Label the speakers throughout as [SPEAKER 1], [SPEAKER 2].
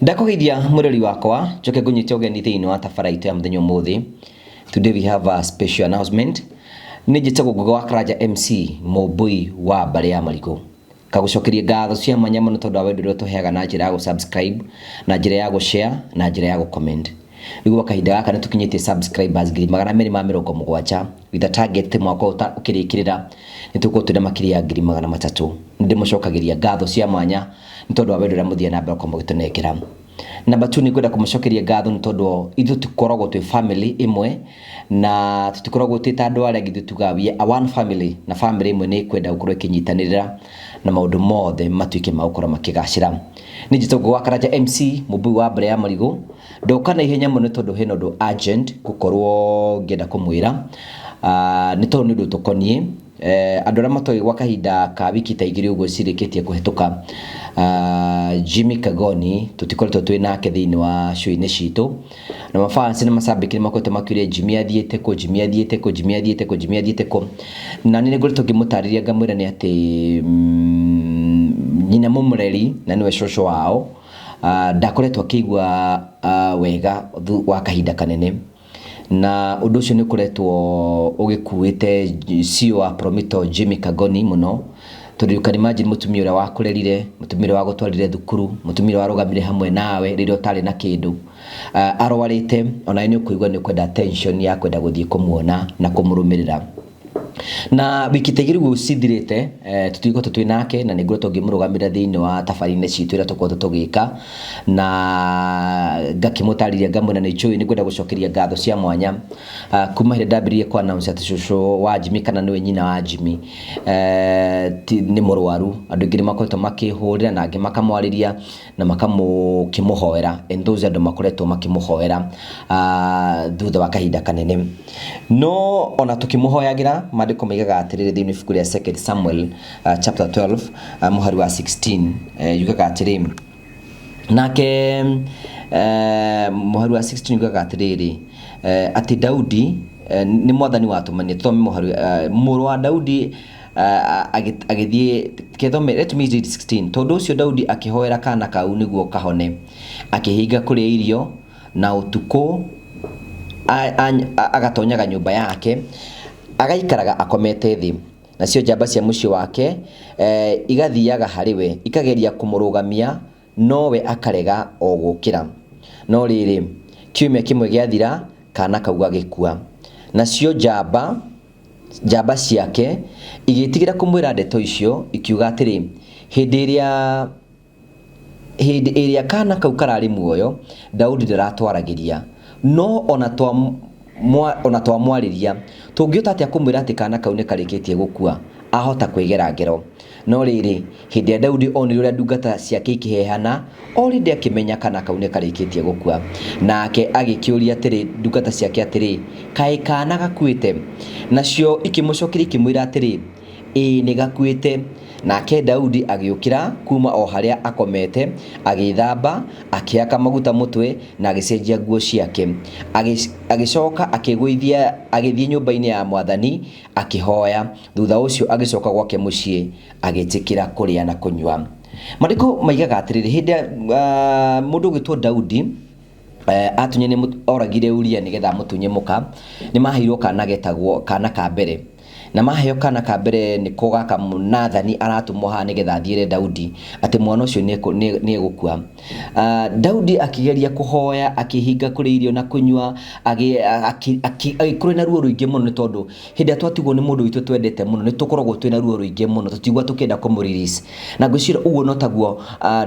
[SPEAKER 1] Ndakugeithia mureri wakwa njoke ngunyite ugeni thiini wa tabaraitu ya muthenya umuthi. Today we have a special announcement. Ni njitagwo Ngugi wa Karanja MC Mũmbui wa Mbare ya Marigũ. Kagucokeria ngatho cia mwanya muno tondu wa wendo uria tuheaga na njira ya subscribe, na njira ya share, na njira ya comment. Niguo kahinda gaka nitukinyitie subscribers 270,070 with a target mwaka ukirikirira nitukutuira makiria 300,000. Ndimucokagiria ngatho cia mwanya ntondu wa wendo uria muthia na mbere kwa mugitunekera. Number 2 ni kwenda kumucokeria ngatho ntondu ithu tukoragwo twi family imwe na tukoragwo twita andu aria ngithu tugawie a one family, na family imwe ni kwenda gukorwo ikinyitanirira na maundu mothe matuike magukora makigacira. Ni njitagwo wa Karanja MC Mũmbui wa Mbare ya Marigũ. Ndoka na ihenya muno tondu hena undu urgent gukorwo ngenda kumwira. Ni tondu ni undu tukonie andu aria matoi gwa kahinda ka wiki ta igiri uguo cirikitie kuhituka. Jimmy Kagoni tutikoretwo twi nake thiini wa show-ini citu, na mafans ni masabiki ni makoretwo makiuria Jimmy athiete ku, Jimmy athiete ku, Jimmy athiete ku, Jimmy athiete ku, na ni ngoretwo ngimutariria ngamwira ni ati nyina mumureri na niwe shosho wao ndakoretwo akigwa wega wa kahinda kanene, na undu ucio ni kuretwo ugikuite CEO wa Promito Jimmy Kagoni muno. Tondu you can imagine mutumia uria wakurerire, mutumia wa gutwarire thukuru, mutumia wa rugamire hamwe nawe riria utari na kindu, arwarite ona ni ukuigwa ni kwenda attention ya kwenda guthie kumuona na kumurumirira. Na wiki tegiri gucithirite tutiko tutwi nake na ningoretwo ngimurugamira thiini wa tabarine citu ira tukorwo tugika, na ngakimutariria ngamwira ni chui ni kwenda gucokeria ngatho cia mwanya kuma hire ndambirie kwa announce ati shosho wa Jimmy kana niwe nyina wa Jimmy ni murwaru. Andu ngiri makoretwo makihurira na angi makamwariria na makamukimuhoera, those andu makoretwo makimuhoera thutha wa kahinda kanene. No ona tukimuhoyagira mandiko maigaga atiriri thiini ibuku ria 2 Samuel chapter 12 muhari wa 16 yugaga atiriri nake muhari wa 16 yugaga atiriri ati Daudi ni mwathani watumania thome muhari muru wa Daudi agithie kethome. Let me read 16. Tondu ucio Daudi akihoera kana kau niguo kahone, akihinga kuria irio na utuko agatonyaga nyumba yake agaikaraga akomete thi, nacio njamba cia muci wake igathiaga hariwe ikageria kumurugamia, nowe akarega o gukira. No riri kiumia kimwe giathira kana kau gagikua, nacio njamba ciake igitigira kumwira ndeto icio ikiuga atiri hindi iria kana kau karari muoyo Daudi ndaratwaragiria, no ona twamwariria tungiota atia kumwira ati kana kau ni karikitie gukua ahota kwigera ngero. No riri hindi Daudi onire uria ndungata ciake ikihehana already akimenya kana kau ni karikitie gukua, nake agikiuria atiri ndungata ciake atiri kai kana gakuite, nacio ikimucokeria ikimwira atiri ni gakuite. Nake Daudi agiukira kuma o haria akomete, agithamba, akiaka maguta mutwe na agicenjia nguo ciake, agicoka akigwithia agithie nyumba-ini ya mwathani akihoya. Thutha ucio agicoka gwake mucii agitikira kuria na kunywa. Mandiko maigaga atiriri hindi mundu gitwo Daudi atunye ni oragire Uria nigetha mutunye muka, ni maheirwo kana getagwo kana ka mbere, na maheo kana ka mbere ni ko gaka Nathani aratumwo ha nigetha athiire Daudi ati mwana ucio ni egukua. Daudi akigeria kuhoya, akihinga kuri irio na kunywa, agikure na ruo ruingi muno, ni tondu hindi atwatigwo ni mundu witu twendete muno ni tukoragwo twina ruo ruingi muno, tutigwa tukenda kumurelease. Na ngwicira uguo no taguo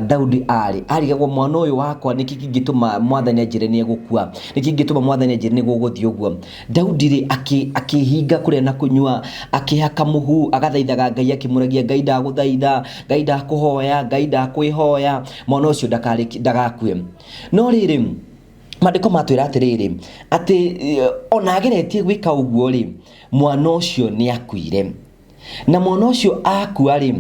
[SPEAKER 1] Daudi arigagwo mwana uyu wakwa niki kingituma mwathani anjire ni egukua, niki kingituma mwathani anjire ni guguthie uguo. Daudi ri akihinga kuri na kunywa, akihaka muhu, agathaithaga Ngai akimuragia Ngai ndaguthaitha, Ngai ndakuhoya, Ngai ndakwihoya mwana ucio ndagakue. No riri mandiko matwira atiriri ati ona ageretie gwika uguo ri mwana ucio ni akuire. na mwana ucio akua ri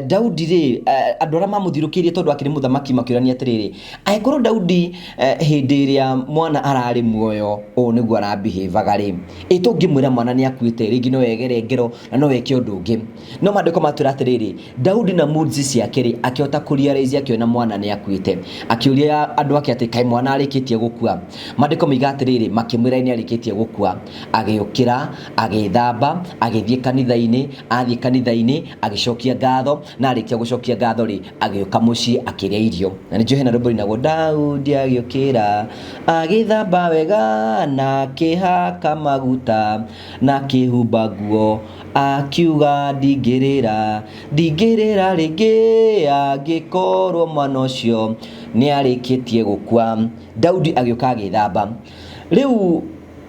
[SPEAKER 1] Daudi ri andu ara mamuthirukirie tondu akiri muthamaki makirania atiriri aikorwo Daudi hindi iria mwana arari muoyo o niguo arabehave ri itungimwira mwana ni akuite ringi no egere ngero na no weke undu ungi no mandiko matwira atiriri Daudi na moods ciake ri akiota kurealize akiona mwana ni akuite akiuria andu ake ati kai mwana arikitie gukua mandiko miga atiriri makimwira ni arikitie gukua agiukira agithamba agithie kanitha-ini athie kanitha-ini agicokia ngatho na arikia gucokia ngatho ri agioka mucii akiria irio na nijo hena rwimbo rinago Daudi agiukira agithamba wega na kihaka maguta na kihumba nguo akiuga ndingirira ringi agikorwo mwana ucio ni arikitie gukua Daudi agioka agithamba riu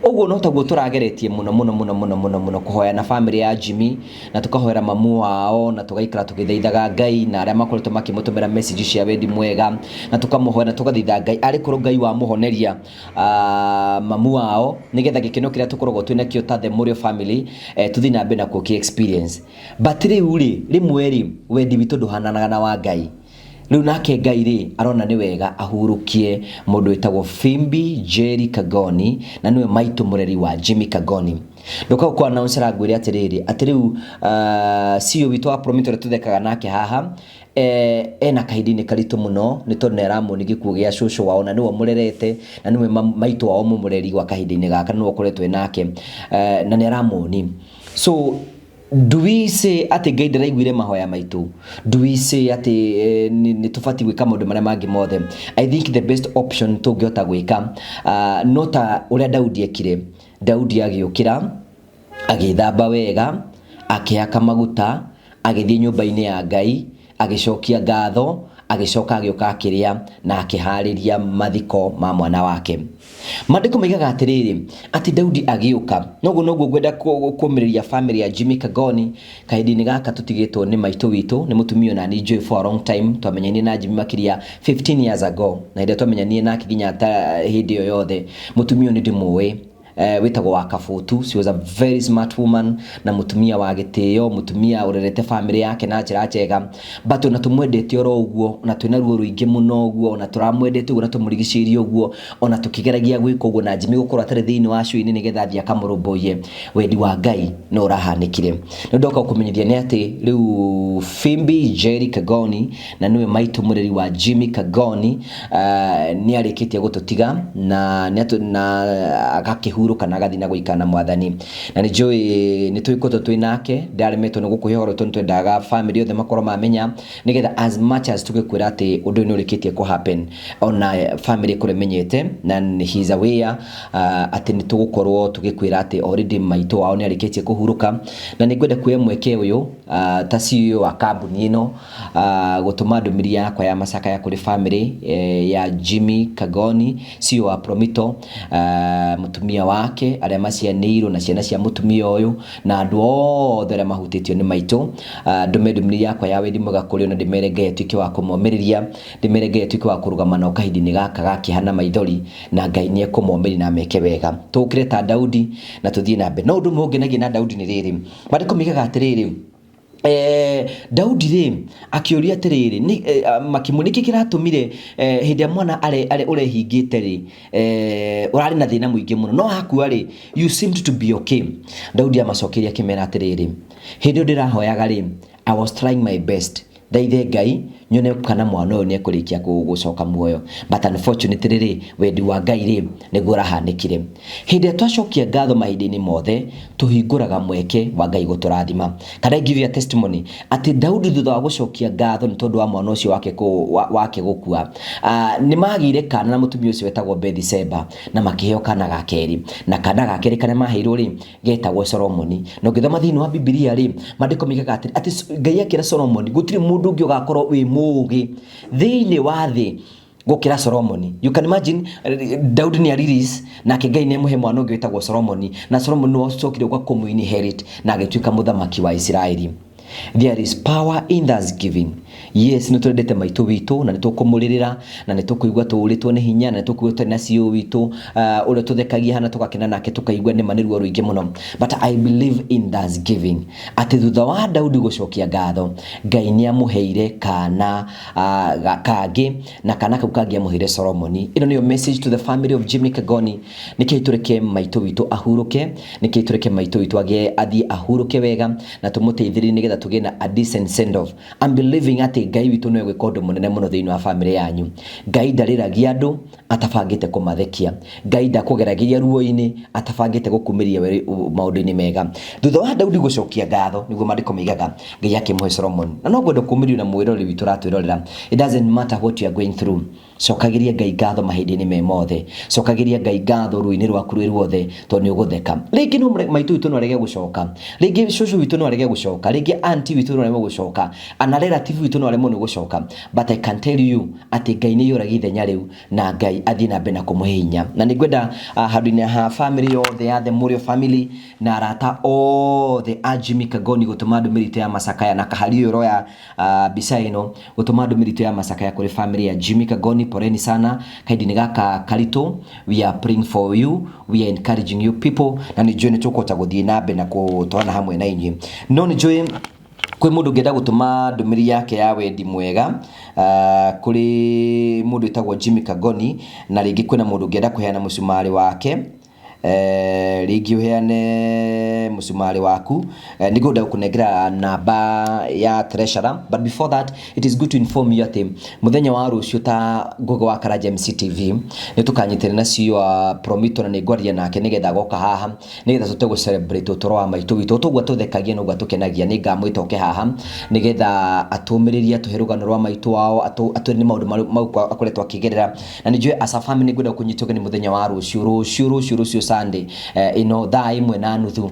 [SPEAKER 1] uguo no taguo turageretie muno kuhoya na family ya Jimmy na tukahoera mamu wao na tugaikara tugithaithaga Ngai na aria makoretwo makimutumira message cia wendi mwega na tukamuhoya na tugathitha Ngai ari kuru Ngai wa muhoneria mamu wao nigetha gikeno kiria tukoragwo twina kio ta the Murio family tuthi na mbere na kuki experience but riu rimwe ri wendi witu nduhananaga na wa Ngai riu nake Ngai ri arona ni wega ahurukie mundu witagwo Fimbi Jerry Kagoni na niwe maitu mureri wa Jimmy Kagoni ndoka kwa announcer agwire atiriri atiriu CEO witu wa Prominent tuthekaga nake haha ena kahidini karitu muno ni tondu neramu nigikuo gia shosho wao na niwe murerete na niwe maitu wao mumureri gwa kahidini gaka niwe koretwe nake na neramu ni so do we say ati Ngai ndiraiguire mahoya maitu do we say ati ni tufati gwika maundu maria mangi mothe I think the best option tungiota gwika nota uria Daudi ekire Daudi agiukira agithamba wega akihaka maguta agithie nyumba-ini ya Ngai agicokia ngatho agicoka agioka akiria na akihariria mathiko ma mwana wake mandiko migaga atiriri ati Daudi agiuka noguo gwenda kumiriria family ya Jimmy Kagoni kahidini gaka tutigitwo ni maitu witu ni mutumio na ni Joy for a long time twamenyani na Jimmy makiria 15 years ago na inde twamenyani na kinya ta hindi yo yothe mutumio ni ndimuwe witagwo wa Kafutu. She was a very smart woman na mutumia wa gitio, mutumia urerete family yake na njira njega, but ona tumwendete oro uguo na twina ruo ruingi muno uguo ona turamwendete uguo na tumurigishirie uguo ona tukigeragia gwika uguo na Jimmy gukorwo atari thiini wa cui ni getha thia kamurumbuye wendi wa Ngai no urahanikire. Ni ndoka kumenyithia ni ati riu Fimbi Jerry Kagoni na niwe maitu mureri wa Jimmy Kagoni ni arikitie gututiga na agakihuruka na gathi na guikana mwathani na ni Joy ni twikoto twinake ndaremetwo ni gukuhihoro twendaga family yothe makoro mamenya ni getha as much as tugikwira ati undu ni urikitie ku happen ona family kuremenyete na he is aware ati ni tugukorwo tugikwira ati already maitu wao ni arikitie kuhuruka na ni ngwenda kuya mweke uyu ta CEO wa kambuni ino gutuma ndumiri yakwa ya masaka ya kuri family ya Jimmy Kagoni CEO wa Promito mutumia wake aria macianirwo na ciana cia mutumia uyu na andu othe aria mahutitio ni maitu ndumiri yakwa ya wendi mwega kuri ona ndimerege tuike wa kumomiriria ndimerege tuike wa kurugama na kahidini gaka gakihana maithori na Ngai ni ekumomiri na meke wega tukire ta Daudi na tuthie na mbe no ndu mungenagia na Daudi ni riri mandiko migaga atiriri Daudi ri akioria atiriri ni makimuniki kiratumire hindi ya mwana are urehingite ri urari na thina muingi muno no hakua ri you seemed to be okay. Daudi amacokeria kimera atiriri hindi ndirahoyaga ri I was trying my best ndaithe Ngai nyone kana mwana uyu ni ekurikia gucoka muoyo but unfortunately ri wendi wa Ngai ri niguo rahanikire hindi twacokia ngatho mahindi-ini mothe tuhinguraga mweke wa Ngai guturathima. Kana give you a testimony ati Daudi thutha wa gucokia ngatho ni tondu wa mwana ucio wake gukua ni magire kana na mutumia ucio wetagwo Bethsheba na makiheo kana gakeri na kana gakeri kana maheirwo ri getagwo Solomoni no ngithoma thiini wa Biblia ri mandiko migaga ati Ngai akira Solomoni gutiri mundu ungi ugakorwo wi mugi thiini wa thi gukira Solomoni. You can imagine Daudi ni release na Ngai ni muhe mwana ungi wetagwo Solomoni na Solomoni no acokire kwa kumuinherit na agituika muthamaki wa Israeli. There is power in thanksgiving. Yes, nĩ twendete maitũ witũ na nĩ tũkũmũrĩrĩra na nĩ tũkũigua tũũrĩtwo nĩ hinya na nĩ tũkũigua tũrĩ na CEO witũ ũrĩa tũthekagia hana tũgakena nake tũkaigua nĩ manĩruo rũingĩ mũno. But I believe in thanksgiving. Atĩ thutha wa Daudi gũcokia ngatho, Ngai nĩ amũheire kana kangĩ na kana kau kangĩ amũheire Solomoni. Ĩno nĩyo message to the family of Jimmy Kagoni. Nĩkĩĩ tũreke maitũ witũ ahurũke, nĩkĩĩ tũreke maitũ witũ athiĩ ahurũke wega na tũmũteithĩrĩrie nĩgetha tũgĩe na a decent send off. I'm believing atĩ Ngai witũ no gwĩka ũndũ mũnene mũno thĩinĩ wa family yanyu. Ngai ndarĩragia andũ atabangĩte kũmathekia. Ngai ndakũgeragia ruo-inĩ atabangĩte gũkumĩria maũndũ-inĩ mega. Thutha wa Daudi gũcokia ngatho nĩguo maandĩko moigaga Ngai akĩmũhe Solomon. Na no gwenda kũmĩrio na mwĩrori witũ ratwĩrorera. It doesn't matter what you are going through. Cokagĩria Ngai ngatho mahinda-inĩ me mothe. Cokagĩria Ngai ngatho ruo-inĩ rwaku rwĩ ruothe tondũ nĩ ũgũtheka. Rĩngĩ no maitũ witũ no arege gũcoka. Rĩngĩ cũcũ witũ no arege gũcoka. Rĩngĩ auntie witũ no arege gũcoka. Ana relative witũ no aremwo nĩ gũcoka. But I can tell you atĩ Ngai nĩ yũragia ithenya rĩu na Ngai athiĩ na mbere na kũmũhe hinya. Na nĩ ngwenda handũ-inĩ ha family yothe ya The Mũrĩo family na arata othe a Jimmy Kagoni gũtũma ndũmĩrĩri ya macakaya na kahari ũyũ roya mbica ĩno gũtũma ndũmĩrĩri ya macakaya kũrĩ family ya Jimmy Kagoni. Poreni sana, kaidini gaka karito. We are praying for you, we are encouraging you people, na nĩ njũĩ nĩ tũkũhota gũthiĩ na mbere na gũtwarana hamwe na inyuĩ. No nĩ njũĩ kwĩ mũndũ ũngĩenda gũtũma ndũmĩrĩri yake ya wendi mwega kũrĩ mũndũ wĩtagwo Jimmy Kagoni, na rĩngĩ kwĩna mũndũ ũngĩenda kũheana mũcumarĩ wake, rĩngĩ ũheane mũcumarĩ waku, nĩngwenda gũkũnengera namba ya treasurer. But before that, it is good to inform you atĩ mũthenya wa rũciũ ta Ngogo wa Karanja MC TV nĩ tũkanyitĩrĩra na CEO Promito na nĩngwaria nake nĩgetha goka haha nĩgetha tũte gũ celebrate ũtũro wa maitũ witũ. Tũgua tũthekagia na ũgua tũkenagia. Nĩngamwĩta oke haha nĩgetha atũmĩrĩrie atũhe rũgano rwa maitũ wao, atwĩre nĩ maũndũ mau akoretwo akĩgerera. Na nĩ njũĩ as a family nĩngwenda kũnyita ũgeni mũthenya wa rũciũ Sunday ino thaa 1:30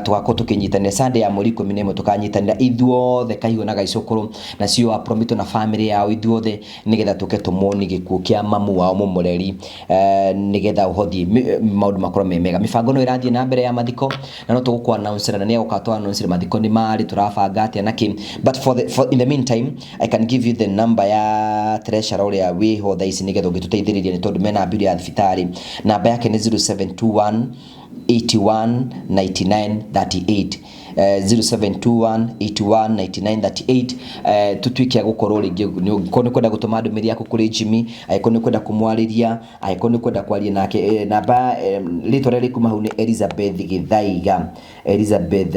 [SPEAKER 1] tugakorwo tukinyitanira Sunday ya mweri 11 tukanyitanira ithuothe Kahiũ na Gaicũkũrũ na CEO Promito na family yao ithuothe nigetha tuke tumoni gĩkuũ kĩa mamu wao mũmũreri nigetha ũhothi maũndũ makorwo me mega. Mibango no ĩrathiĩ na mbere ya mathiko na no tũgũkũ announce na nĩ gũka announce mathiko nĩ mari turabanga atĩa naki. But for in the meantime I can give you the number ya treasurer ũrĩa wĩho thaa ici nigetha ũngĩtũteithĩrĩria nĩ tondũ mena mbiri ya thibitarĩ. Namba yake nĩ 0721 81 99 38 0721 81 99 38. Tutuikia gukorwo ringi nĩ kwenda gũtũma ndũmĩrĩri yaku kũrĩ Jimmy, angĩkorwo nĩ kwenda kũmwarĩria, angĩkorwo nĩ kwenda kwaria nake. Namba rĩtwa rĩrĩa rĩkuma hau nĩ Elizabeth Gĩthaiga. Elizabeth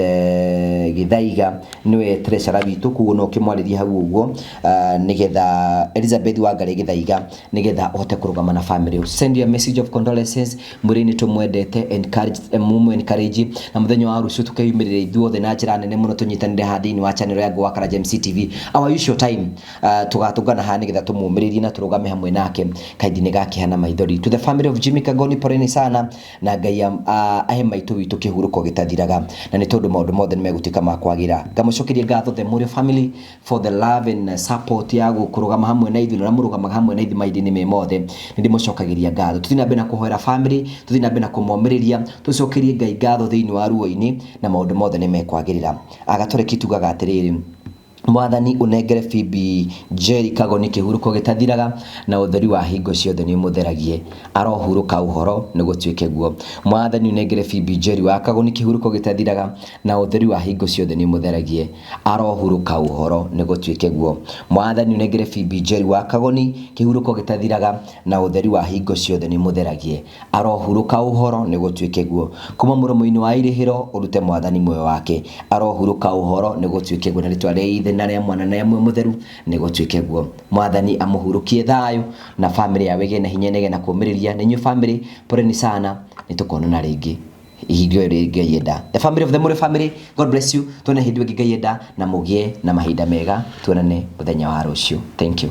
[SPEAKER 1] Gĩthaiga nĩwe treasurer witũ, koguo no ũkĩmwarĩria hau ũguo nĩgetha Elizabeth Wangari Gĩthaiga nĩgetha ũhote kũrũgama na family. Send your message of condolences. Mũrĩni tũmwendete, encourage encourage na mũthenya wa rũciũ tukeyumĩrĩra ithuothe na njĩra nene mũno tũnyitanĩre ha thĩinĩ wa channel ya Ngogo wa Karanja MC TV. Our usual time tugatũngana ha nĩgetha tũmũmĩrĩrie na tũrũgame hamwe nake kaidini gake hana maithori. To the family of Jimmy Kagoni, poreni sana na Ngai ahe maitũ witũ kĩhurũko gĩtathiraga na nĩ tondũ maũndũ mothe nĩ megũtuĩka ma kwagĩra. Ngamũcokeria ngatho The Mũrĩo family for the love and support ya gũkũrũgama hamwe na ithuĩ na mũrũgamaga hamwe na ithuĩ mahinda-inĩ me mothe. Nĩ ndĩmũcokagĩria ngatho. Tũthiĩ na mbere na kũhoera family, tũthiĩ na mbere na kũmomĩrĩria, tũcokerie Ngai ngatho thĩinĩ wa ruo-inĩ na maũndũ mothe nĩ mekwagĩrĩra. Agatũreki tugaga atĩrĩrĩ, Mwathani unengere Phoebe Jerry Kagoni kĩhurũko gĩtathiraga na ũtheri wa hingo ciothe nĩ mũtheragie, arohurũka ũhoro nĩ gũtuĩke guo. Mwathani unengere Phoebe Jerry wa Kagoni kĩhurũko gĩtathiraga na ũtheri wa hingo ciothe nĩ mũtheragie, arohurũka ũhoro nĩ gũtuĩke guo. Mwathani unengere Phoebe Jerry wa Kagoni kĩhurũko gĩtathiraga na ũtheri wa hingo ciothe nĩ mũtheragie, arohurũka ũhoro nĩ gũtuĩke guo. Kuma mũromo-inĩ wa irĩhĩro ũrute Mwathani muoyo wake, arohurũka ũhoro nĩ gũtuĩke guo. Na rĩtwa rĩa Ithe na rĩa Mwana na rĩa Muoyo Mũtheru nĩ gũtuĩke guo. Mwathani amũhurũkie thayũ na family yawe ĩgĩe na hinya nĩgetha kũmĩrĩria. Na inyuĩ family poreni sana, nĩ tũkonana rĩngĩ ihingo rĩrĩ Ngai enda. The family of The Mũrĩo family, God bless you. Tuone hĩndĩ ĩngĩ Ngai enda na mũgĩe na mahinda mega. Tuonane mũthenya wa rũciũ. Thank you.